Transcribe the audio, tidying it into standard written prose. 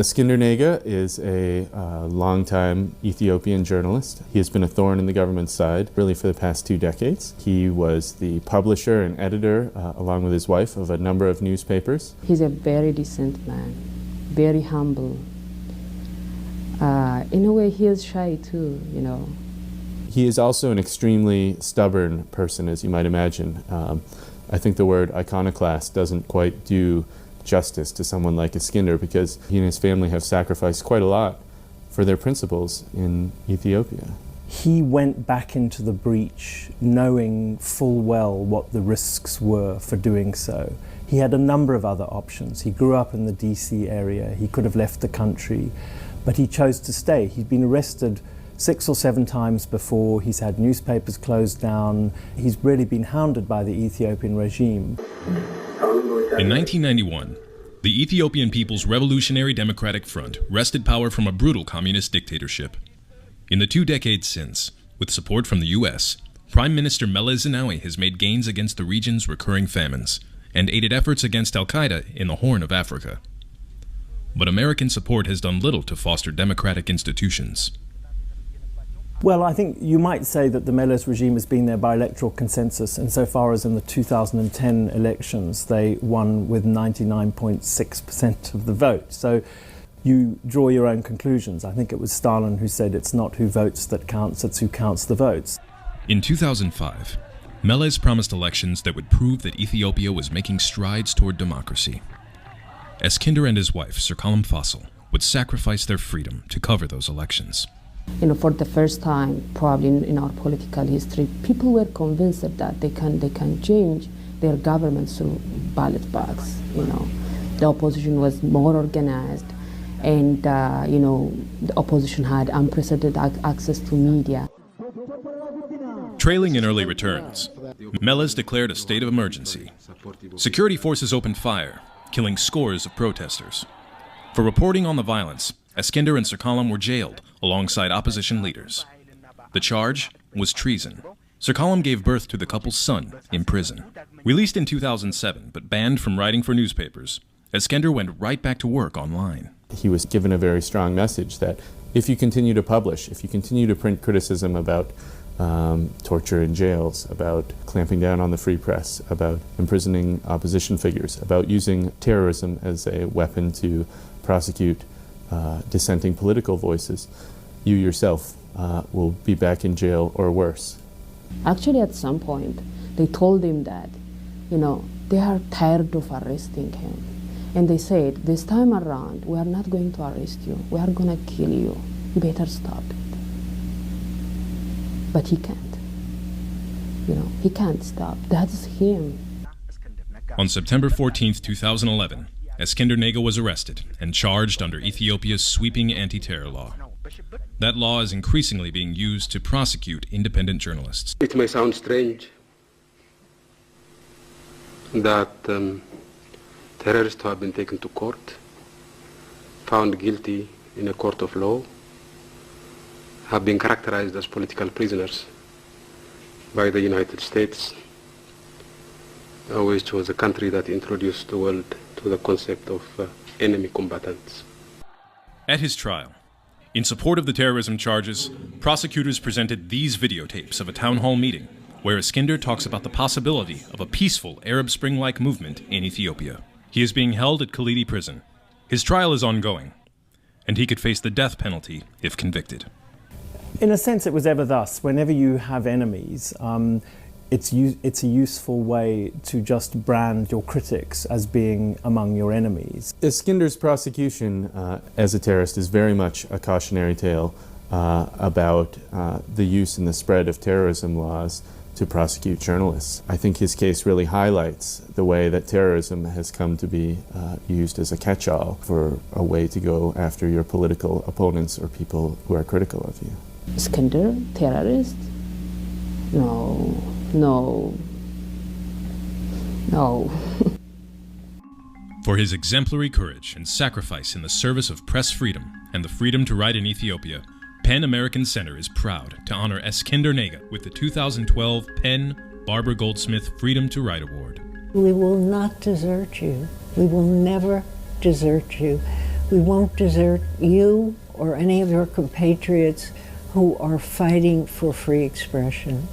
እስክንድር is a long-time Ethiopian journalist. He has been a thorn in the government's side, really, for the past 2 decades. He was the publisher and editor, along with his wife, of a number of newspapers. He's a very decent man, very humble. In a way, he is shy too, you know. He is also an extremely stubborn person, as you might imagine. I think the word iconoclast doesn't quite do justice to someone like እስክንድር, because he and his family have sacrificed quite a lot for their principles in Ethiopia. He went back into the breach knowing full well what the risks were for doing so. He had a number of other options. He grew up in the DC area. He could have left the country, but he chose to stay. He'd been arrested 6 or 7 times before. He's had newspapers closed down. He's really been hounded by the Ethiopian regime. In 1991, the Ethiopian People's Revolutionary Democratic Front wrested power from a brutal communist dictatorship. In the 2 decades since, with support from the US, Prime Minister Meles Zenawi has made gains against the region's recurring famines and aided efforts against Al-Qaeda in the Horn of Africa. But American support has done little to foster democratic institutions. Well, I think you might say that the Meles regime has been there by electoral consensus, insofar as in the 2010 elections they won with 99.6% of the vote. So you draw your own conclusions. I think it was Stalin who said it's not who votes that counts, it's who counts the votes. In 2005, Meles promised elections that would prove that Ethiopia was making strides toward democracy. እስክንድር and his wife, Serkalam Fasil, would sacrifice their freedom to cover those elections. You know, for the first time, probably in our political history, people were convinced that they can change their government through ballot box. You know, the opposition was more organized, and you know, the opposition had unprecedented access to media. Trailing in early returns, Meles declared a state of emergency. Security forces opened fire, killing scores of protesters. For reporting on the violence, እስክንድር and Serkalam were jailed alongside opposition leaders. The charge was treason. Serkalam gave birth to the couple's son in prison. Released in 2007 but banned from writing for newspapers, እስክንድር went right back to work online. He was given a very strong message that if you continue to publish, if you continue to print criticism about torture in jails, about clamping down on the free press, about imprisoning opposition figures, about using terrorism as a weapon to prosecute dissenting political voices, you yourself will be back in jail or worse. Actually, at some point, they told him that, you know, they are tired of arresting him. And they said, this time around, we are not going to arrest you. We are going to kill you. You better stop it. But he can't. You know, he can't stop. That's him. On September 14th, 2011, እስክንድር was arrested and charged under Ethiopia's sweeping anti-terror law. That law is increasingly being used to prosecute independent journalists. It may sound strange that terrorists who have been taken to court, found guilty in a court of law, have been characterized as political prisoners by the United States, which was a country that introduced the world to the concept of enemy combatants. At his trial, in support of the terrorism charges, prosecutors presented these videotapes of a town hall meeting where እስክንድር talks about the possibility of a peaceful Arab Spring-like movement in Ethiopia. He is being held at Kalidi prison. His trial is ongoing, and he could face the death penalty if convicted. In a sense, it was ever thus. Whenever you have enemies, it's a useful way to just brand your critics as being among your enemies. እስክንድር's prosecution as a terrorist is very much a cautionary tale about the use and the spread of terrorism laws to prosecute journalists. I think his case really highlights the way that terrorism has come to be used as a catch-all for a way to go after your political opponents or people who are critical of you. እስክንድር, terrorist? No. For his exemplary courage and sacrifice in the service of press freedom and the freedom to write in Ethiopia, PEN American Center is proud to honor እስክንድር with the 2012 PEN Barbara Goldsmith Freedom to Write Award. We will not desert you. We will never desert you. We won't desert you or any of your compatriots who are fighting for free expression.